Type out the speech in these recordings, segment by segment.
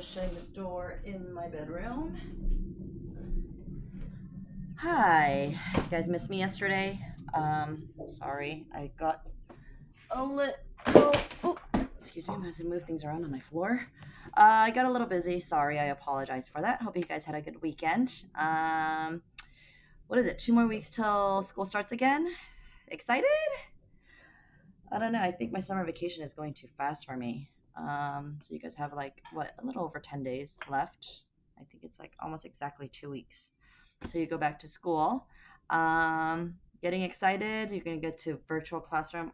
just shutting the door in my bedroom. Hi, you guys missed me yesterday. Sorry, I got a little. Oh, excuse me, as I move things around on my floor. I got a little busy. Sorry, I apologize for that. Hope you guys had a good weekend. What is it? 2 more weeks till school starts again. Excited? I don't know. I think my summer vacation is going too fast for me. So you guys have like what, a little over 10 days left. I think it's like almost exactly 2 weeks till you go back to school. Getting excited. You're gonna get to virtual classroom.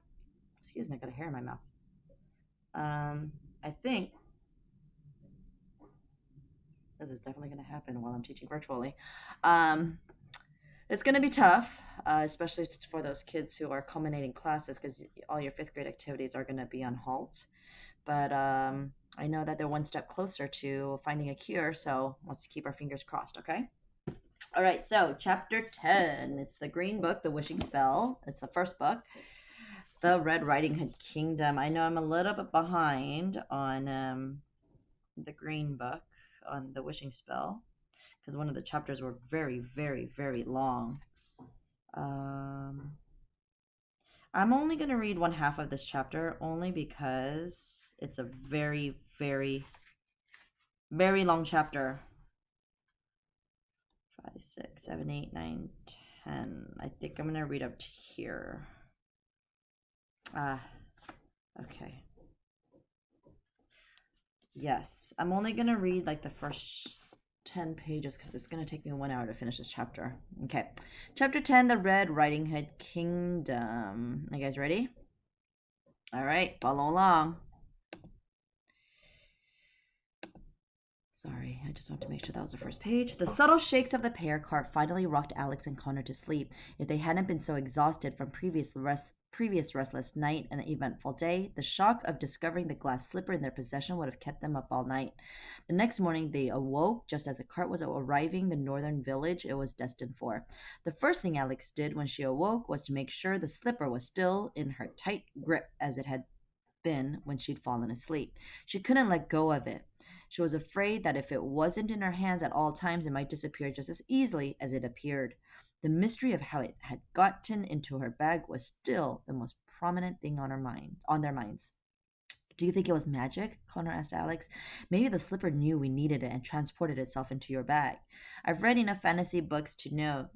Excuse me, I got a hair in my mouth. I think this is definitely gonna happen while I'm teaching virtually. Um, it's gonna be tough, especially for those kids who are culminating classes because all your fifth grade activities are gonna be on halt. But I know that they're one step closer to finding a cure, so let's keep our fingers crossed, okay? All right, so chapter 10. It's the Green Book, The Wishing Spell. It's the first book. The Red Riding Hood Kingdom. I know I'm a little bit behind on the Green Book, on The Wishing Spell, because one of the chapters were very, very, very long. Um, I'm only going to read one half of this chapter only because it's a very, very, very long chapter. 5, 6, 7, 8, 9, 10. I think I'm going to read up to here. Okay. Yes, I'm only going to read like the first 10 pages because it's going to take me 1 hour to finish this chapter. Okay. Chapter 10, The Red Riding Hood Kingdom. Are you guys ready? All right, follow along. Sorry, I just want to make sure that was the first page. The subtle shakes of the pear cart finally rocked Alex and Connor to sleep. If they hadn't been so exhausted from previous restless night and eventful day, the shock of discovering the glass slipper in their possession would have kept them up all night. The next morning, they awoke just as the cart was arriving the northern village it was destined for. The first thing Alex did when she awoke was to make sure the slipper was still in her tight grip as it had been when she'd fallen asleep. She couldn't let go of it. She was afraid that if it wasn't in her hands at all times, it might disappear just as easily as it appeared. The mystery of how it had gotten into her bag was still the most prominent thing on their minds. Do you think it was magic? Connor asked Alex. Maybe the slipper knew we needed it and transported itself into your bag. I've read enough fantasy books to know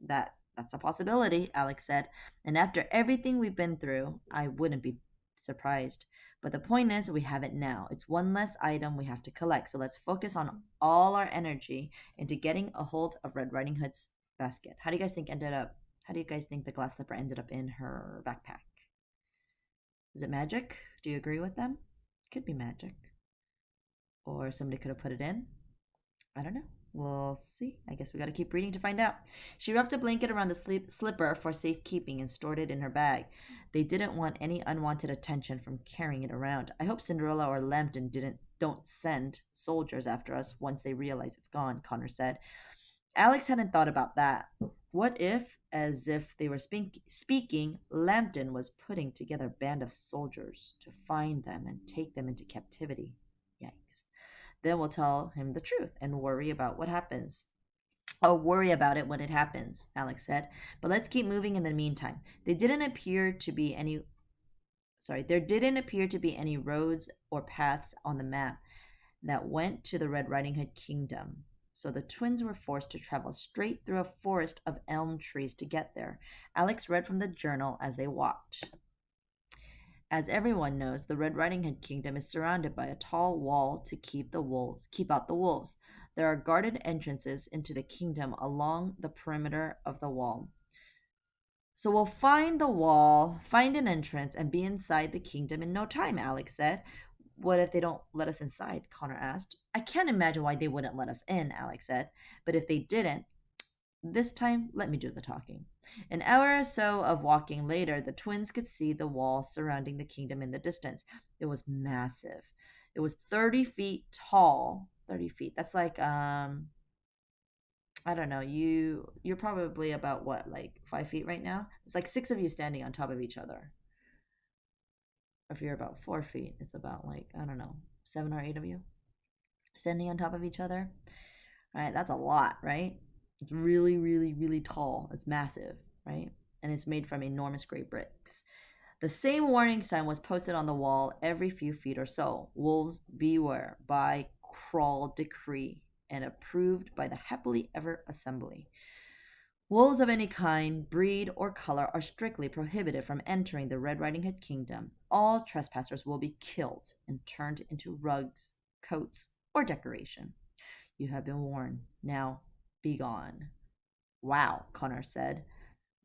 that that's a possibility, Alex said. And after everything we've been through, I wouldn't be surprised. But the point is, we have it now. It's one less item we have to collect. So let's focus on all our energy into getting a hold of Red Riding Hood's basket. How do you guys think the glass slipper ended up in her backpack? Is it magic? Do you agree with them? Could be magic. Or somebody could have put it in. I don't know. We'll see. I guess we gotta keep reading to find out. She wrapped a blanket around the slipper for safekeeping and stored it in her bag. They didn't want any unwanted attention from carrying it around. I hope Cinderella or Lambton don't send soldiers after us once they realize it's gone, Connor said. Alex hadn't thought about that. What if, as if they were speaking, Lambton was putting together a band of soldiers to find them and take them into captivity? Yikes. Then we'll tell him the truth and worry about what happens. I'll worry about it when it happens, Alex said. But let's keep moving in the meantime. There didn't appear to be any roads or paths on the map that went to the Red Riding Hood Kingdom. So the twins were forced to travel straight through a forest of elm trees to get there. Alex read from the journal as they walked. As everyone knows, the Red Riding Hood Kingdom is surrounded by a tall wall to keep out the wolves. There are guarded entrances into the kingdom along the perimeter of the wall. So we'll find the wall, find an entrance, and be inside the kingdom in no time, Alex said. What if they don't let us inside? Connor asked. I can't imagine why they wouldn't let us in, Alex said. But if they didn't, this time let me do the talking. An hour or so of walking later, the twins could see the wall surrounding the kingdom in the distance. It was massive. It was 30 feet tall. 30 feet. That's like I don't know. You're probably about what, like 5 feet right now? It's like six of you standing on top of each other. If you're about 4 feet, it's about like, I don't know, 7 or 8 of you. standing on top of each other. Right? That's a lot, right? It's really, really, really tall. It's massive, right? And it's made from enormous gray bricks. The same warning sign was posted on the wall every few feet or so. Wolves beware by crawl decree and approved by the happily ever assembly. Wolves of any kind, breed, or color are strictly prohibited from entering the Red Riding Hood kingdom. All trespassers will be killed and turned into rugs, coats, or decoration. You have been warned. Now, be gone. Wow, Connor said.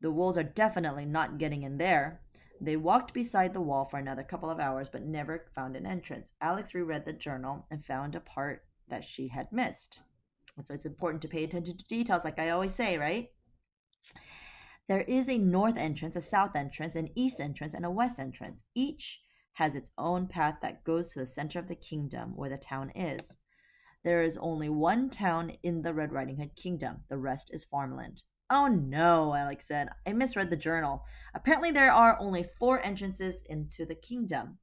The wolves are definitely not getting in there. They walked beside the wall for another couple of hours but never found an entrance. Alex reread the journal and found a part that she had missed. So it's important to pay attention to details, like I always say, right? There is a north entrance, a south entrance, an east entrance, and a west entrance. Each has its own path that goes to the center of the kingdom where the town is. There is only one town in the Red Riding Hood kingdom. The rest is farmland. Oh no, Alex said. I misread the journal. Apparently, there are only 4 entrances into the kingdom.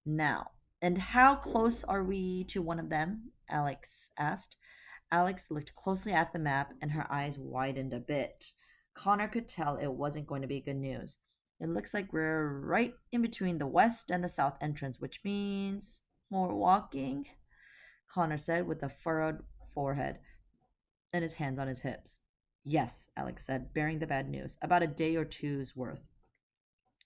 Now, and how close are we to one of them? Alex asked. Alex looked closely at the map and her eyes widened a bit. Connor could tell it wasn't going to be good news. It looks like we're right in between the west and the south entrance, which means more walking, Connor said with a furrowed forehead and his hands on his hips. Yes, Alex said, bearing the bad news. About a day or two's worth.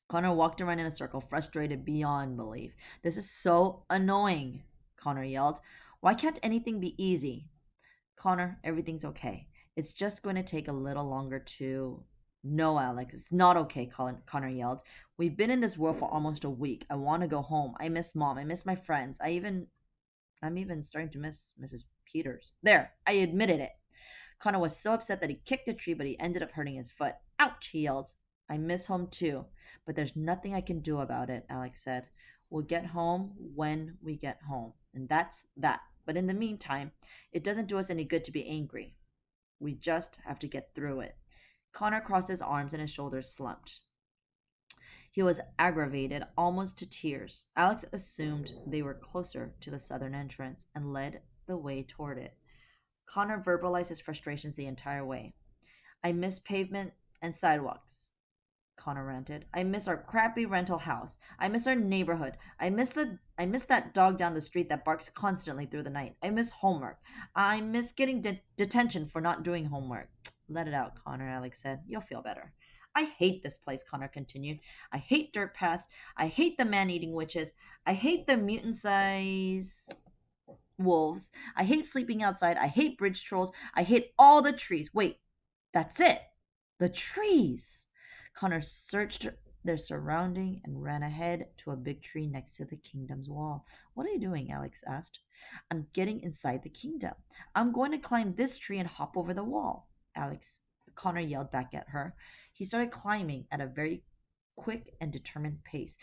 Connor walked around in a circle, frustrated beyond belief. This is so annoying, Connor yelled. Why can't anything be easy? Connor, everything's okay. It's just going to take a little longer to. No, Alex, it's not okay, Connor yelled. We've been in this world for almost a week. I want to go home. I miss Mom. I miss my friends. I'm even starting to miss Mrs. Peters. There, I admitted it. Connor was so upset that he kicked the tree, but he ended up hurting his foot. Ouch, he yelled. I miss home too, but there's nothing I can do about it, Alex said. We'll get home when we get home, and that's that. But in the meantime, it doesn't do us any good to be angry. We just have to get through it. Connor crossed his arms and his shoulders slumped. He was aggravated almost to tears. Alex assumed they were closer to the southern entrance and led the way toward it. Connor verbalized his frustrations the entire way. I miss pavement and sidewalks, Connor ranted. I miss our crappy rental house. I miss our neighborhood. I miss that dog down the street that barks constantly through the night. I miss homework. I miss getting detention for not doing homework. Let it out, Connor, Alex said. You'll feel better. I hate this place, Connor continued. I hate dirt paths. I hate the man-eating witches. I hate the mutant-size wolves. I hate sleeping outside. I hate bridge trolls. I hate all the trees. Wait, that's it. The trees. Connor searched their surrounding and ran ahead to a big tree next to the kingdom's wall. What are you doing? Alex asked. I'm getting inside the kingdom. I'm going to climb this tree and hop over the wall. Connor yelled back at her. He started climbing at a very quick and determined pace.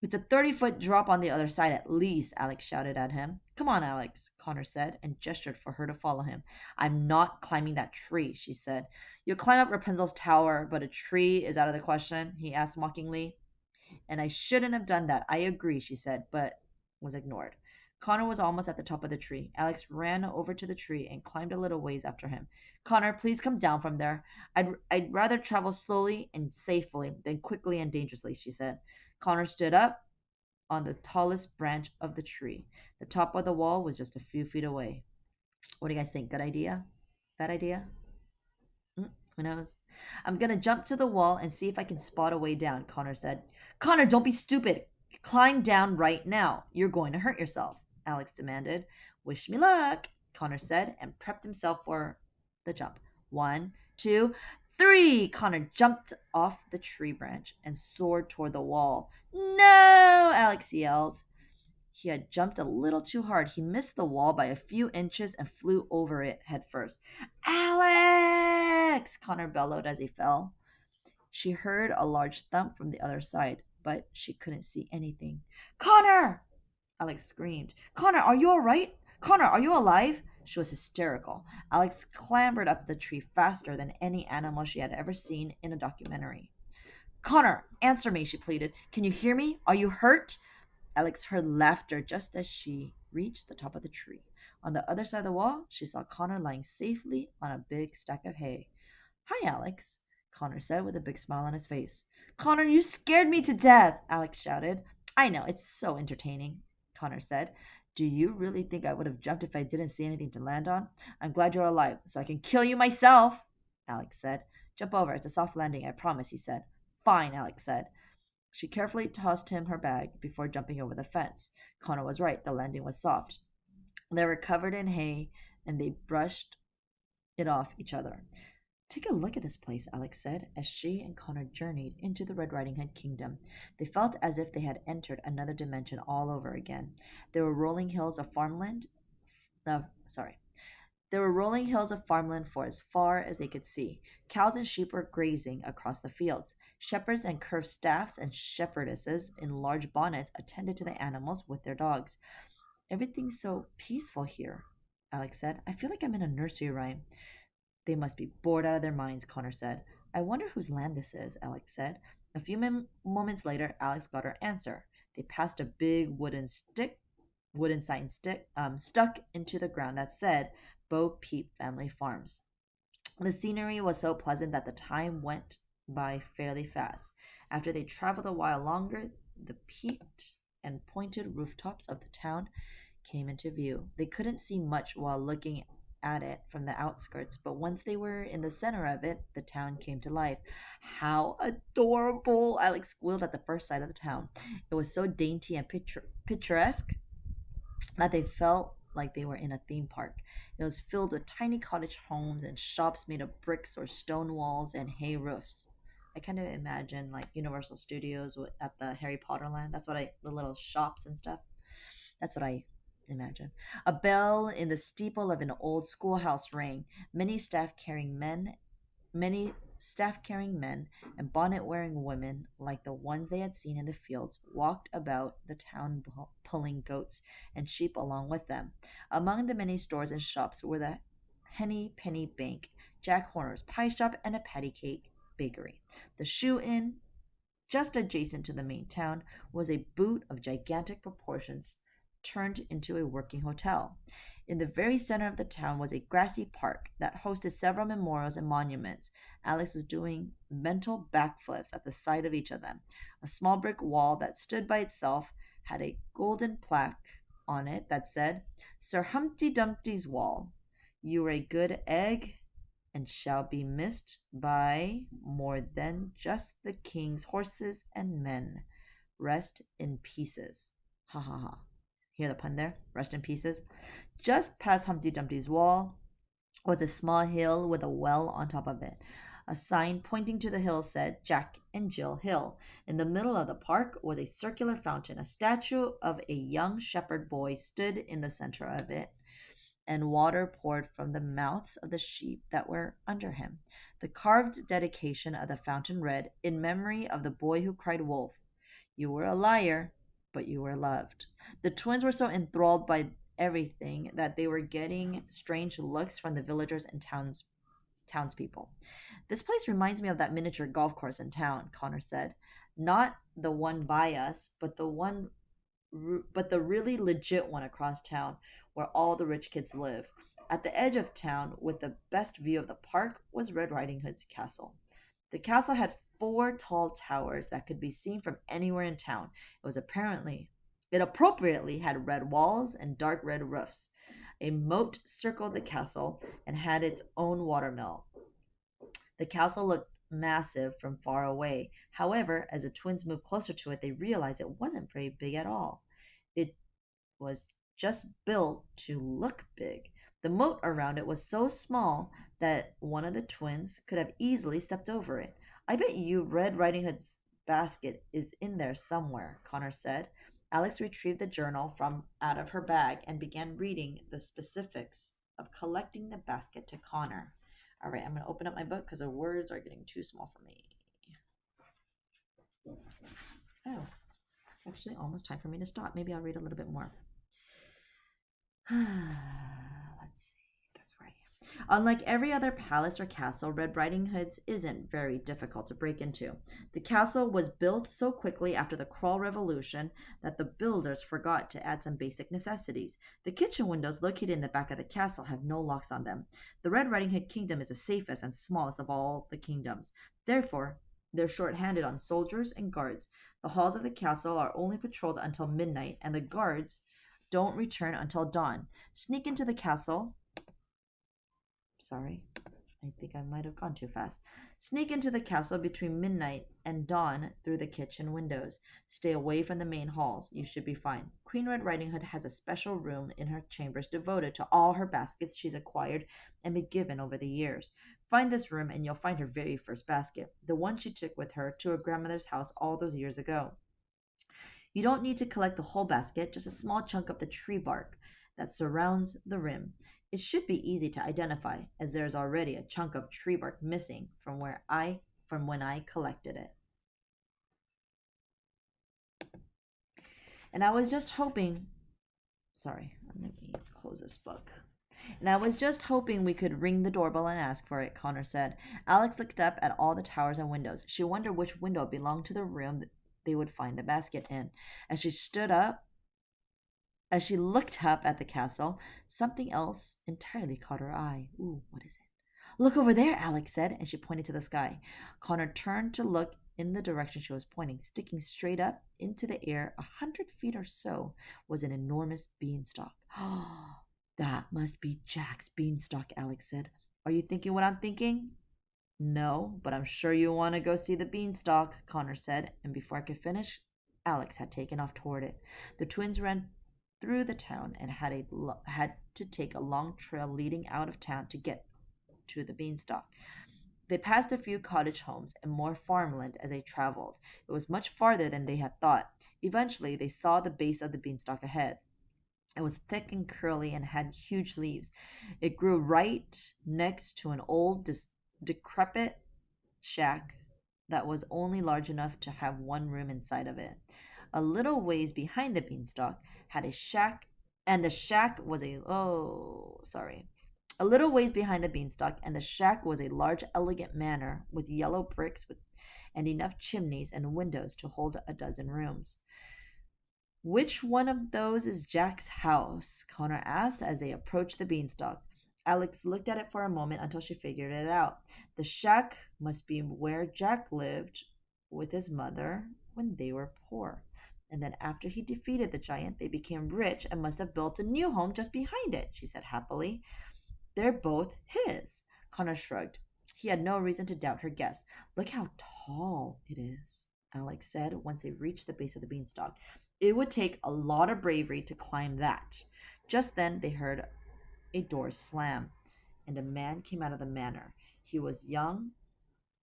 It's a 30-foot drop on the other side at least, Alex shouted at him. Come on, Alex, Connor said, and gestured for her to follow him. I'm not climbing that tree, she said. You'll climb up Rapunzel's tower, but a tree is out of the question, he asked mockingly. And I shouldn't have done that. I agree, she said, but was ignored. Connor was almost at the top of the tree. Alex ran over to the tree and climbed a little ways after him. Connor, please come down from there. I'd rather travel slowly and safely than quickly and dangerously, she said. Connor stood up on the tallest branch of the tree. The top of the wall was just a few feet away. What do you guys think? Good idea? Bad idea? Who knows? I'm gonna jump to the wall and see if I can spot a way down, Connor said. Connor, don't be stupid. Climb down right now. You're going to hurt yourself, Alex demanded. Wish me luck, Connor said, and prepped himself for the jump. 1, 2, 3. Connor jumped off the tree branch and soared toward the wall. No, Alex yelled. He had jumped a little too hard. He missed the wall by a few inches and flew over it headfirst. Alex! Connor bellowed as he fell. She heard a large thump from the other side, but she couldn't see anything. Connor! Alex screamed. Connor, are you all right? Connor, are you alive? She was hysterical. Alex clambered up the tree faster than any animal she had ever seen in a documentary. Connor, answer me, she pleaded. Can you hear me? Are you hurt? Alex heard laughter just as she reached the top of the tree. On the other side of the wall, she saw Connor lying safely on a big stack of hay. Hi, Alex, Connor said with a big smile on his face. Connor, you scared me to death, Alex shouted. I know, it's so entertaining, Connor said. Do you really think I would have jumped if I didn't see anything to land on? I'm glad you're alive, so I can kill you myself, Alex said. Jump over, it's a soft landing, I promise, he said. Fine, Alex said. She carefully tossed him her bag before jumping over the fence. Connor was right, the landing was soft. They were covered in hay, and they brushed it off each other. Take a look at this place, Alex said, as she and Connor journeyed into the Red Riding Hood kingdom. They felt as if they had entered another dimension all over again. There were rolling hills of farmland. Sorry. There were rolling hills of farmland for as far as they could see. Cows and sheep were grazing across the fields. Shepherds and curved staffs and shepherdesses in large bonnets attended to the animals with their dogs. Everything's so peaceful here, Alex said. I feel like I'm in a nursery rhyme. They must be bored out of their minds, Connor said. I wonder whose land this is, Alex said. A few moments later, Alex got her answer. They passed a big wooden sign stuck into the ground that said Bo Peep Family Farms. The scenery was so pleasant that the time went by fairly fast. After they traveled a while longer, the peaked and pointed rooftops of the town came into view. They couldn't see much while looking at it from the outskirts, but once they were in the center of it, the town came to life. How adorable! Alex squealed at the first sight of the town. It was so dainty and picturesque that they felt like they were in a theme park. It was filled with tiny cottage homes and shops made of bricks or stone walls and hay roofs. I kind of imagine like Universal Studios at the Harry Potter land. The little shops and stuff. That's what I imagine. A bell in the steeple of an old schoolhouse rang. Many staff carrying men and bonnet wearing women, like the ones they had seen in the fields, walked about the town pulling goats and sheep along with them. Among the many stores and shops were the Henny Penny Bank, Jack Horner's pie shop, and a patty cake bakery. The shoe inn, just adjacent to the main town, was a boot of gigantic proportions turned into a working hotel. In the very center of the town was a grassy park that hosted several memorials and monuments. Alex was doing mental backflips at the sight of each of them. A small brick wall that stood by itself had a golden plaque on it that said, Sir Humpty Dumpty's Wall. You were a good egg and shall be missed by more than just the king's horses and men. Rest in pieces. Ha ha ha. Hear the pun there? Rest in pieces. Just past Humpty Dumpty's wall was a small hill with a well on top of it. A sign pointing to the hill said Jack and Jill Hill. In the middle of the park was a circular fountain. A statue of a young shepherd boy stood in the center of it, and water poured from the mouths of the sheep that were under him. The carved dedication of the fountain read, In memory of the boy who cried wolf, you were a liar, but you were loved. The twins were so enthralled by everything that they were getting strange looks from the villagers and townspeople. This place reminds me of that miniature golf course in town, Connor said. Not the one by us, but the really legit one across town where all the rich kids live. At the edge of town, with the best view of the park, was Red Riding Hood's castle. The castle had four tall towers that could be seen from anywhere in town. It appropriately had red walls and dark red roofs. A moat circled the castle and had its own watermill. The castle looked massive from far away. However, as the twins moved closer to it, they realized it wasn't very big at all. It was just built to look big. The moat around it was so small that one of the twins could have easily stepped over it. I bet you Red Riding Hood's basket is in there somewhere, Connor said. Alex retrieved the journal from out of her bag and began reading the specifics of collecting the basket to Connor. All right, I'm going to open up my book because the words are getting too small for me. Oh, actually almost time for me to stop. Maybe I'll read a little bit more. Let's see. That's where I am. Unlike every other palace or castle, Red Riding Hood's isn't very difficult to break into. The castle was built so quickly after the Crawl Revolution that the builders forgot to add some basic necessities. The kitchen windows located in the back of the castle have no locks on them. The Red Riding Hood kingdom is the safest and smallest of all the kingdoms. Therefore, they're short-handed on soldiers and guards. The halls of the castle are only patrolled until midnight, and the guards don't return until dawn. Sneak into the castle. Sorry, I think I might have gone too fast. Sneak into the castle between midnight and dawn through the kitchen windows. Stay away from the main halls. You should be fine. Queen Red Riding Hood has a special room in her chambers devoted to all her baskets she's acquired and been given over the years. Find this room and you'll find her very first basket, the one she took with her to her grandmother's house all those years ago. You don't need to collect the whole basket, just a small chunk of the tree bark that surrounds the rim. It should be easy to identify, as there is already a chunk of tree bark missing from when I collected it. And I was just hoping, sorry, let me close this book. And I was just hoping we could ring the doorbell and ask for it, Connor said. Alex looked up at all the towers and windows. She wondered which window belonged to the room they would find the basket in. As she stood up, as she looked up at the castle, something else entirely caught her eye. Ooh, what is it? Look over there, Alex said, and she pointed to the sky. Connor turned to look in the direction she was pointing. Sticking straight up into the air, 100 feet or so, was an enormous beanstalk. Oh, that must be Jack's beanstalk, Alex said. Are you thinking what I'm thinking? No, but I'm sure you want to go see the beanstalk, Connor said, and before I could finish, Alex had taken off toward it. The twins ran through the town and had to take a long trail leading out of town to get to the beanstalk. They passed a few cottage homes and more farmland as they traveled. It was much farther than they had thought. Eventually, they saw the base of the beanstalk ahead. It was thick and curly and had huge leaves. It grew right next to an old, decrepit shack that was only large enough to have one room inside of it. A little ways behind the beanstalk had a shack, and the shack was a oh, sorry. A little ways behind the beanstalk, and the shack was a large, elegant manor with yellow bricks and enough chimneys and windows to hold a dozen rooms. Which one of those is Jack's house? Connor asked as they approached the beanstalk. Alex looked at it for a moment until she figured it out. The shack must be where Jack lived with his mother when they were poor. And then after he defeated the giant, they became rich and must have built a new home just behind it, she said happily. They're both his. Connor shrugged. He had no reason to doubt her guess. Look how tall it is, Alex said once they reached the base of the beanstalk. It would take a lot of bravery to climb that. Just then they heard a door slam, and a man came out of the manor. He was young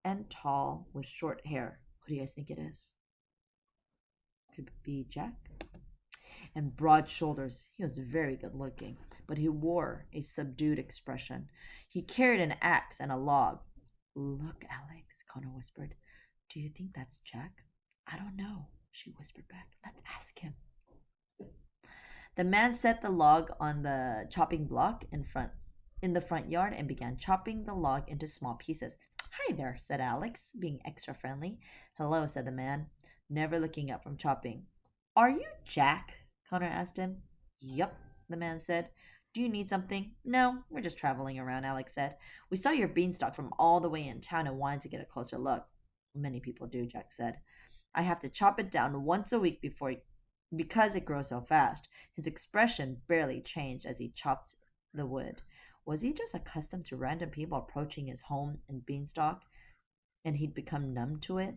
and tall with short hair. Who do you guys think it is? Could it be Jack? And broad shoulders. He was very good looking, but he wore a subdued expression. He carried an axe and a log. Look, Alex, Connor whispered. Do you think that's Jack? I don't know, she whispered back. Let's ask him. The man set the log on the chopping block in the front yard and began chopping the log into small pieces. Hi there, said Alex, being extra friendly. Hello, said the man, never looking up from chopping. Are you Jack? Connor asked him. Yup, the man said. Do you need something? No, we're just traveling around, Alex said. We saw your beanstalk from all the way in town and wanted to get a closer look. Many people do, Jack said. I have to chop it down once a week because it grows so fast. His expression barely changed as he chopped the wood. Was he just accustomed to random people approaching his home in Beanstalk, and he'd become numb to it?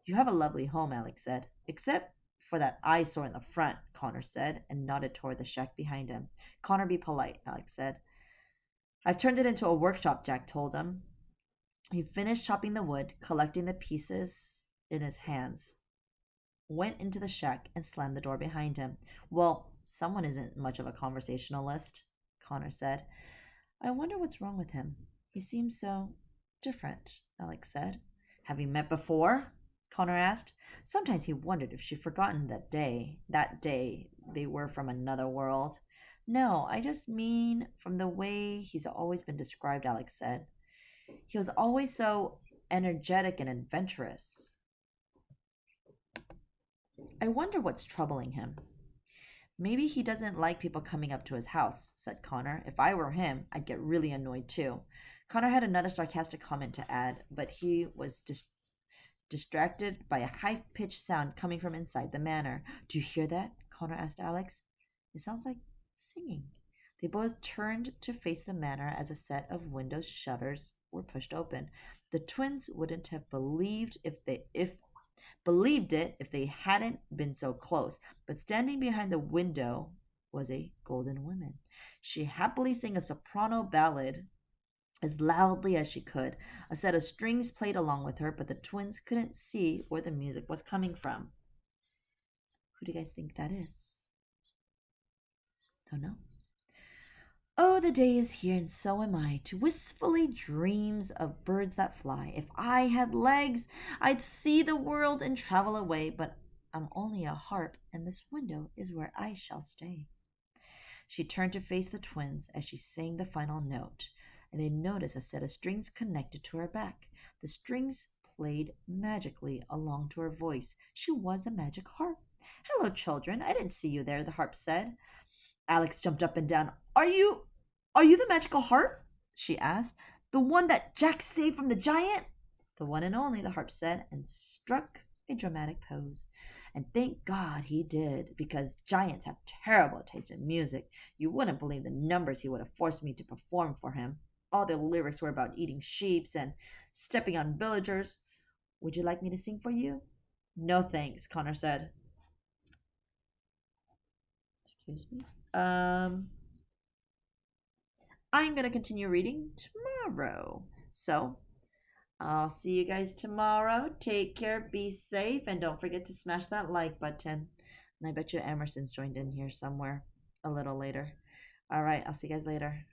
You have a lovely home, Alex said. Except for that eyesore in the front, Connor said, and nodded toward the shack behind him. Connor, be polite, Alex said. I've turned it into a workshop, Jack told him. He finished chopping the wood, collecting the pieces in his hands, went into the shack, and slammed the door behind him. Well, someone isn't much of a conversationalist, Connor said. I wonder what's wrong with him. He seems so different, Alex said. Have you met before? Connor asked. Sometimes he wondered if she'd forgotten that day they were from another world. No, I just mean from the way he's always been described, Alex said. He was always so energetic and adventurous. I wonder what's troubling him. Maybe he doesn't like people coming up to his house, said Connor. If I were him, I'd get really annoyed too. Connor had another sarcastic comment to add, but he was distracted by a high pitched sound coming from inside the manor. Do you hear that? Connor asked Alex. It sounds like singing. They both turned to face the manor as a set of window shutters were pushed open. The twins wouldn't have believed it if they hadn't been so close, but standing behind the window was a golden woman. She happily sang a soprano ballad as loudly as she could. A set of strings played along with her, but the twins couldn't see where the music was coming from. Who do you guys think that is? Don't know. Oh, the day is here, and so am I, to wistfully dreams of birds that fly. If I had legs, I'd see the world and travel away, but I'm only a harp, and this window is where I shall stay. She turned to face the twins as she sang the final note, and they noticed a set of strings connected to her back. The strings played magically along to her voice. She was a magic harp. Hello, children. I didn't see you there, the harp said. Alex jumped up and down. Are you the magical harp? She asked. The one that Jack saved from the giant? The one and only, the harp said, and struck a dramatic pose. And thank God he did, because giants have terrible taste in music. You wouldn't believe the numbers he would have forced me to perform for him. All the lyrics were about eating sheeps and stepping on villagers. Would you like me to sing for you? No thanks, Connor said. Excuse me. I'm going to continue reading tomorrow. So, I'll see you guys tomorrow. Take care, be safe, and don't forget to smash that like button. And I bet you Emerson's joined in here somewhere a little later. All right, I'll see you guys later.